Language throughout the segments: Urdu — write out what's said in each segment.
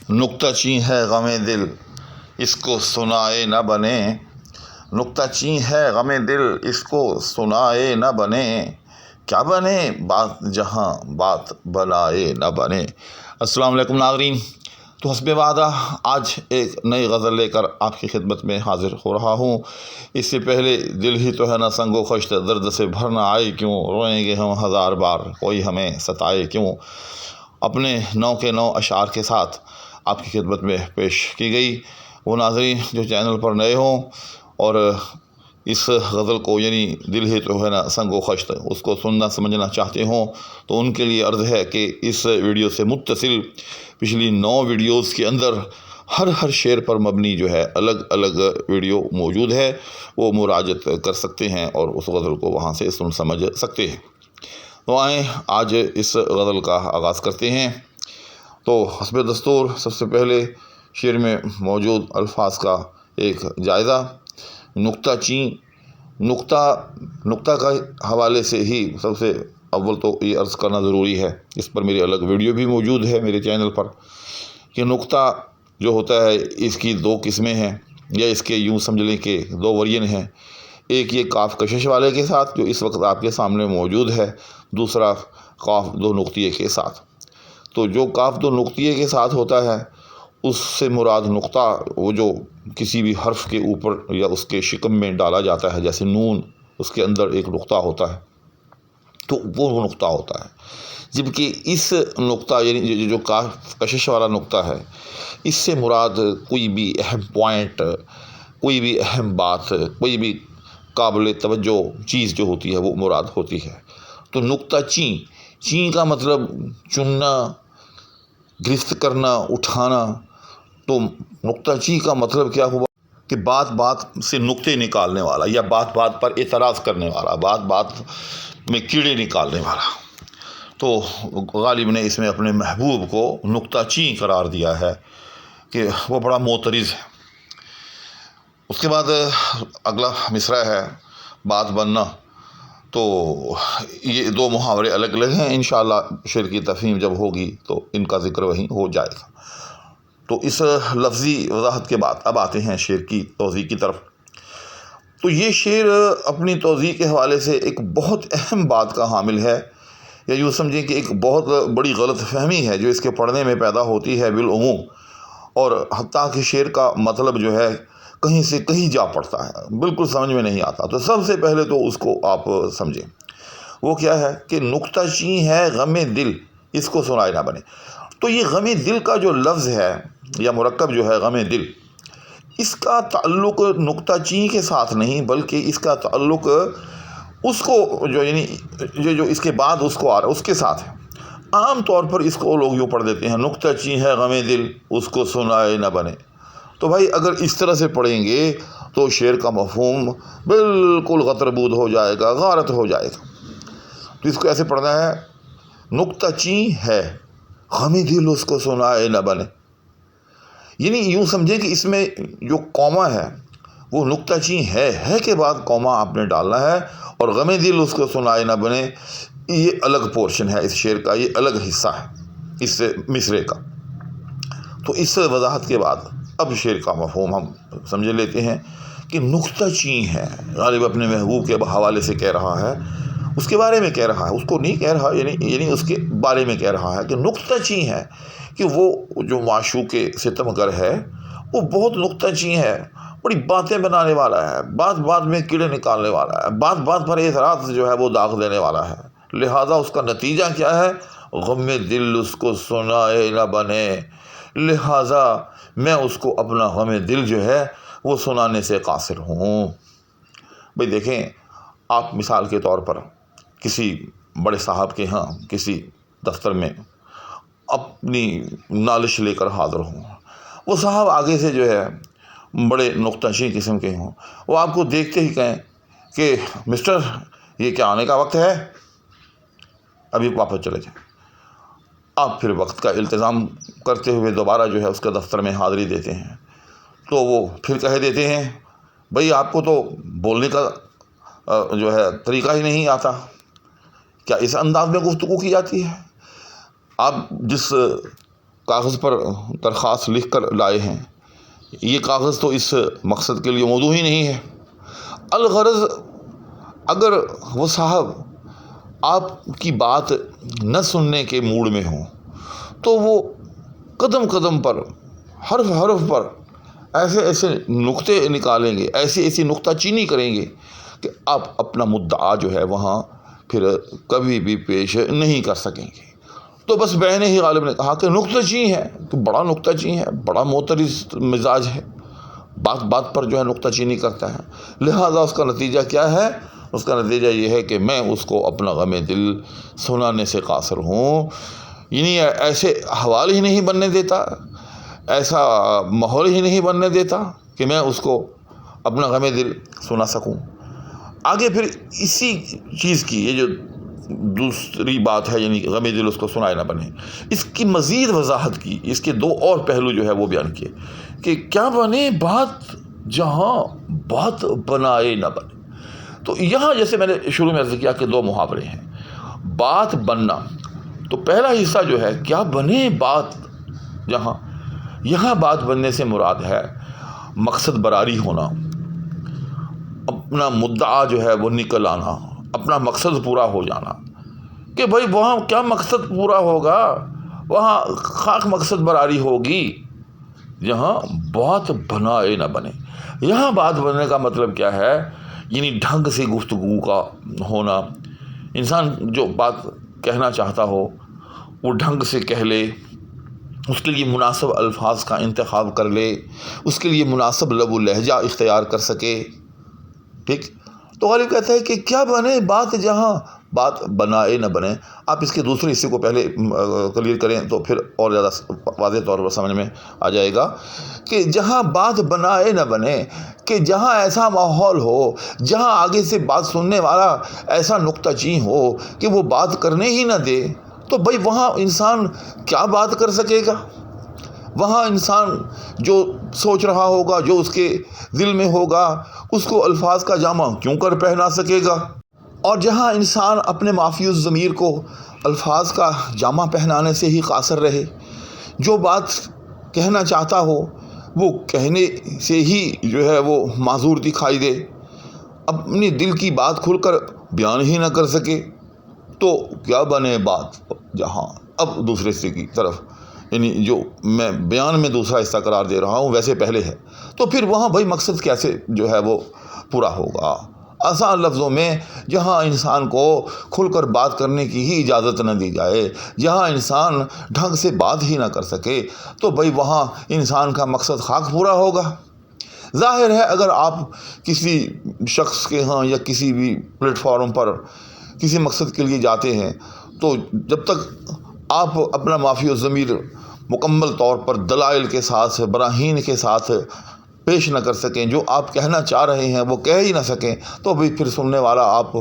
نکتہ چیں ہے غم دل اس کو سنائے نہ بنے، نکتہ چیں ہے غم دل اس کو سنائے نہ بنے، کیا بنے بات جہاں بات بنائے نہ بنے۔ السلام علیکم ناظرین، تو حسب وعدہ آج ایک نئی غزل لے کر آپ کی خدمت میں حاضر ہو رہا ہوں۔ اس سے پہلے دل ہی تو ہے نا سنگ و خشت، درد سے بھرنا آئے کیوں، روئیں گے ہم ہزار بار کوئی ہمیں ستائے کیوں، اپنے نو کے نو اشعار کے ساتھ آپ کی خدمت میں پیش کی گئی۔ وہ ناظرین جو چینل پر نئے ہوں اور اس غزل کو یعنی دل ہی تو ہے نا سنگ و خشت اس کو سننا سمجھنا چاہتے ہوں تو ان کے لیے عرض ہے کہ اس ویڈیو سے متصل پچھلی 9 ویڈیوز کے اندر ہر شعر پر مبنی جو ہے الگ الگ ویڈیو موجود ہے، وہ مراجعت کر سکتے ہیں اور اس غزل کو وہاں سے سن سمجھ سکتے ہیں۔ تو آئیں آج اس غزل کا آغاز کرتے ہیں۔ تو حسب دستور سب سے پہلے شعر میں موجود الفاظ کا ایک جائزہ۔ نکتہ چیں، نکتہ کا حوالے سے ہی سب سے اول تو یہ عرض کرنا ضروری ہے، اس پر میری الگ ویڈیو بھی موجود ہے میرے چینل پر، کہ نکتہ جو ہوتا ہے اس کی 2 قسمیں ہیں، یا اس کے یوں سمجھ لیں کہ 2 ورژن ہیں۔ ایک یہ کاف کشش والے کے ساتھ جو اس وقت آپ کے سامنے موجود ہے، دوسرا کاف 2 نقطے کے ساتھ۔ تو جو کاف 2 نقطے کے ساتھ ہوتا ہے اس سے مراد نقطہ وہ جو کسی بھی حرف کے اوپر یا اس کے شکم میں ڈالا جاتا ہے، جیسے نون اس کے اندر ایک نقطہ ہوتا ہے تو وہ نقطہ ہوتا ہے، جبکہ اس نقطہ یعنی جو کاف کشش والا نقطہ ہے اس سے مراد کوئی بھی اہم پوائنٹ، کوئی بھی اہم بات، کوئی بھی قابل توجہ چیز جو ہوتی ہے وہ مراد ہوتی ہے۔ تو نکتہ چیں کا مطلب چننا، گرفت کرنا، اٹھانا۔ تو نکتہ چیں کا مطلب کیا ہوا کہ بات بات سے نقطے نکالنے والا، یا بات بات پر اعتراض کرنے والا، بات بات میں کیڑے نکالنے والا۔ تو غالب نے اس میں اپنے محبوب کو نکتہ چیں قرار دیا ہے کہ وہ بڑا معترض ہے۔ اس کے بعد اگلا مصرع ہے بات بننا۔ تو یہ 2 محاورے الگ الگ ہیں، انشاءاللہ شعر کی تفہیم جب ہوگی تو ان کا ذکر وہیں ہو جائے گا۔ تو اس لفظی وضاحت کے بعد اب آتے ہیں شعر کی توضیح کی طرف۔ تو یہ شعر اپنی توضیح کے حوالے سے ایک بہت اہم بات کا حامل ہے، یا یوں سمجھیں کہ ایک بہت بڑی غلط فہمی ہے جو اس کے پڑھنے میں پیدا ہوتی ہے بالعموم، اور حتیٰ کہ شعر کا مطلب جو ہے کہیں سے کہیں جا پڑتا ہے، بالکل سمجھ میں نہیں آتا۔ تو سب سے پہلے تو اس کو آپ سمجھیں، وہ کیا ہے کہ نکتہ چیں ہے غم دل اس کو سنائے نہ بنے۔ تو یہ غم دل کا جو لفظ ہے یا مرکب جو ہے غم دل، اس کا تعلق نکتہ چیں کے ساتھ نہیں بلکہ اس کا تعلق اس کو جو اس کے بعد اس کو آ رہا ہے اس کے ساتھ ہے۔ عام طور پر اس کو لوگ یوں پڑھ دیتے ہیں نکتہ چیں ہے غم دل اس کو سنائے نہ بنے۔ تو بھائی اگر اس طرح سے پڑھیں گے تو شعر کا مفہوم بالکل غتربود ہو جائے گا، غارت ہو جائے گا۔ تو اس کو ایسے پڑھنا ہے نکتہ چیں ہے غم دل اس کو سنائے نہ بنے، یعنی یوں سمجھیں کہ اس میں جو کوما ہے وہ نکتہ چیں ہے کے بعد کوما آپ نے ڈالنا ہے، اور غم دل اس کو سنائے نہ بنے یہ الگ پورشن ہے اس شعر کا، یہ الگ حصہ ہے اس مصرعے کا۔ تو اس وضاحت کے بعد اب شعر کا مفہوم ہم سمجھ لیتے ہیں کہ نکتہ چیں ہے، غالب اپنے محبوب کے حوالے سے کہہ رہا ہے، اس کے بارے میں کہہ رہا ہے، اس کو نہیں کہہ رہا یعنی اس کے بارے میں کہہ رہا ہے کہ نکتہ چیں ہے، کہ وہ جو معشوق ستمگر ہے وہ بہت نکتہ چیں ہے، بڑی باتیں بنانے والا ہے، بات بات میں کیڑے نکالنے والا ہے، بات بات پر اعتراض جو ہے وہ داغ دینے والا ہے، لہٰذا اس کا نتیجہ کیا ہے غم دل اس کو سنائے نہ بنے، لہٰذا میں اس کو اپنا غم دل جو ہے وہ سنانے سے قاصر ہوں۔ بھئی دیکھیں، آپ مثال کے طور پر کسی بڑے صاحب کے ہاں کسی دفتر میں اپنی نالش لے کر حاضر ہوں، وہ صاحب آگے سے جو ہے بڑے نکتہ چیں قسم کے ہوں، وہ آپ کو دیکھتے ہی کہیں کہ مسٹر یہ کیا آنے کا وقت ہے، ابھی واپس چلے جائیں۔ آپ پھر وقت کا التزام کرتے ہوئے دوبارہ جو ہے اس کے دفتر میں حاضری دیتے ہیں، تو وہ پھر کہہ دیتے ہیں بھئی آپ کو تو بولنے کا جو ہے طریقہ ہی نہیں آتا، کیا اس انداز میں گفتگو کی جاتی ہے؟ آپ جس کاغذ پر درخواست لکھ کر لائے ہیں، یہ کاغذ تو اس مقصد کے لیے موضوع ہی نہیں ہے۔ الغرض اگر وہ صاحب آپ کی بات نہ سننے کے موڈ میں ہوں تو وہ قدم قدم پر، حرف حرف پر ایسے ایسے نقطے نکالیں گے، ایسی ایسی نقطہ چینی کریں گے کہ آپ اپنا مدعا جو ہے وہاں پھر کبھی بھی پیش نہیں کر سکیں گے۔ تو بس بہن ہی غالب نے کہا کہ نقطہ چین ہے، تو بڑا نقطہ چین ہے، بڑا معترض مزاج ہے، بات بات پر جو ہے نقطہ چینی کرتا ہے، لہٰذا اس کا نتیجہ کیا ہے؟ اس کا نتیجہ یہ ہے کہ میں اس کو اپنا غم دل سنانے سے قاصر ہوں، یعنی ایسے حوال ہی نہیں بننے دیتا، ایسا ماحول ہی نہیں بننے دیتا کہ میں اس کو اپنا غم دل سنا سکوں۔ آگے پھر اسی چیز کی یہ جو دوسری بات ہے، یعنی غم دل اس کو سنائے نہ بنے، اس کی مزید وضاحت کی، اس کے دو اور پہلو جو ہے وہ بیان کیے کہ کیا بنے بات جہاں بات بنائے نہ بنے۔ تو یہاں جیسے میں نے شروع میں عرض کیا کہ دو محاورے ہیں، بات بننا، تو پہلا حصہ جو ہے کیا بنے بات جہاں، یہاں بات بننے سے مراد ہے مقصد براری ہونا، اپنا مدعا جو ہے وہ نکل آنا، اپنا مقصد پورا ہو جانا، کہ بھائی وہاں کیا مقصد پورا ہوگا، وہاں خاک مقصد براری ہوگی جہاں بات بنائے نہ بنے۔ یہاں بات بننے کا مطلب کیا ہے؟ یعنی ڈھنگ سے گفتگو کا ہونا، انسان جو بات کہنا چاہتا ہو وہ ڈھنگ سے کہہ لے، اس کے لیے مناسب الفاظ کا انتخاب کر لے، اس کے لیے مناسب لب و لہجہ اختیار کر سکے، ٹھیک۔ تو غالب کہتا ہے کہ کیا بنے بات جہاں بات بنائے نہ بنے۔ آپ اس کے دوسرے حصے کو پہلے کلیئر کریں تو پھر اور زیادہ واضح طور پر سمجھ میں آ جائے گا کہ جہاں بات بنائے نہ بنے، کہ جہاں ایسا ماحول ہو، جہاں آگے سے بات سننے والا ایسا نقطہ چین ہو کہ وہ بات کرنے ہی نہ دے، تو بھائی وہاں انسان کیا بات کر سکے گا؟ وہاں انسان جو سوچ رہا ہوگا، جو اس کے دل میں ہوگا، اس کو الفاظ کا جامہ کیوں کر پہنا سکے گا؟ اور جہاں انسان اپنے معافی الضمیر کو الفاظ کا جامہ پہنانے سے ہی قاصر رہے، جو بات کہنا چاہتا ہو وہ کہنے سے ہی جو ہے وہ معذور دکھائی دے، اپنی دل کی بات کھل کر بیان ہی نہ کر سکے، تو کیا بنے بات جہاں۔ اب دوسرے حصے کی طرف، یعنی جو میں بیان میں دوسرا حصہ قرار دے رہا ہوں ویسے پہلے ہے، تو پھر وہاں بھائی مقصد کیسے جو ہے وہ پورا ہوگا؟ آسان لفظوں میں جہاں انسان کو کھل کر بات کرنے کی ہی اجازت نہ دی جائے، جہاں انسان ڈھنگ سے بات ہی نہ کر سکے، تو بھائی وہاں انسان کا مقصد خاک پورا ہوگا۔ ظاہر ہے اگر آپ کسی شخص کے ہاں یا کسی بھی پلیٹ فارم پر کسی مقصد کے لیے جاتے ہیں، تو جب تک آپ اپنا معافی الضمیر مکمل طور پر دلائل کے ساتھ، براہین کے ساتھ پیش نہ کر سکیں، جو آپ کہنا چاہ رہے ہیں وہ کہہ ہی نہ سکیں، تو بھی پھر سننے والا آپ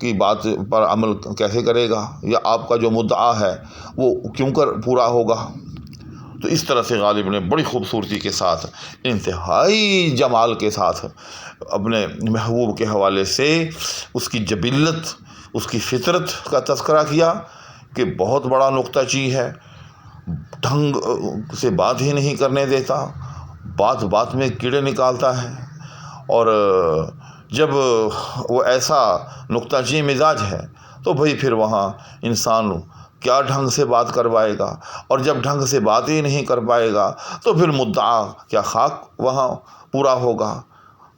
کی بات پر عمل کیسے کرے گا، یا آپ کا جو مدعا ہے وہ کیوں کر پورا ہوگا؟ تو اس طرح سے غالب نے بڑی خوبصورتی کے ساتھ، انتہائی جمال کے ساتھ اپنے محبوب کے حوالے سے اس کی جبلت، اس کی فطرت کا تذکرہ کیا کہ بہت بڑا نقطہ چین ہے، ڈھنگ سے بات ہی نہیں کرنے دیتا، بات بات میں کیڑے نکالتا ہے، اور جب وہ ایسا نقطہ چین مزاج ہے تو بھئی پھر وہاں انسان کیا ڈھنگ سے بات کروائے گا، اور جب ڈھنگ سے بات ہی نہیں کر پائے گا تو پھر مدعا کیا خاک وہاں پورا ہوگا،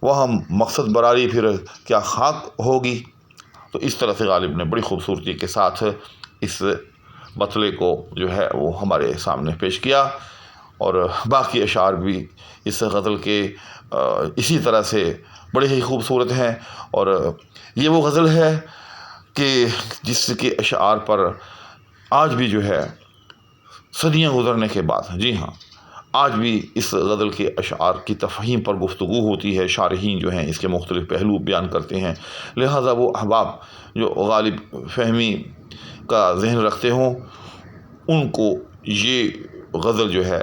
وہاں مقصد براری پھر کیا خاک ہوگی۔ تو اس طرح سے غالب نے بڑی خوبصورتی کے ساتھ اس مسئلے کو جو ہے وہ ہمارے سامنے پیش کیا، اور باقی اشعار بھی اس غزل کے اسی طرح سے بڑے ہی خوبصورت ہیں، اور یہ وہ غزل ہے کہ جس کے اشعار پر آج بھی جو ہے صدیاں گزرنے کے بعد، جی ہاں، آج بھی اس غزل کے اشعار کی تفہیم پر گفتگو ہوتی ہے، شارحین جو ہیں اس کے مختلف پہلو بیان کرتے ہیں، لہٰذا وہ احباب جو غالب فہمی کا ذہن رکھتے ہوں ان کو یہ غزل جو ہے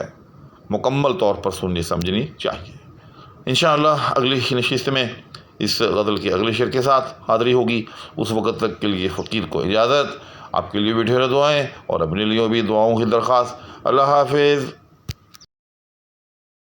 مکمل طور پر سننی سمجھنی چاہیے۔ انشاءاللہ اگلی نشست میں اس غزل کے اگلے شعر کے ساتھ حاضری ہوگی. اس وقت تک کے لیے فقیر کو اجازت. آپ کے لیے بھی ڈھیر دعائیں اور اپنے لیے بھی دعاؤں کی درخواست. اللہ حافظ.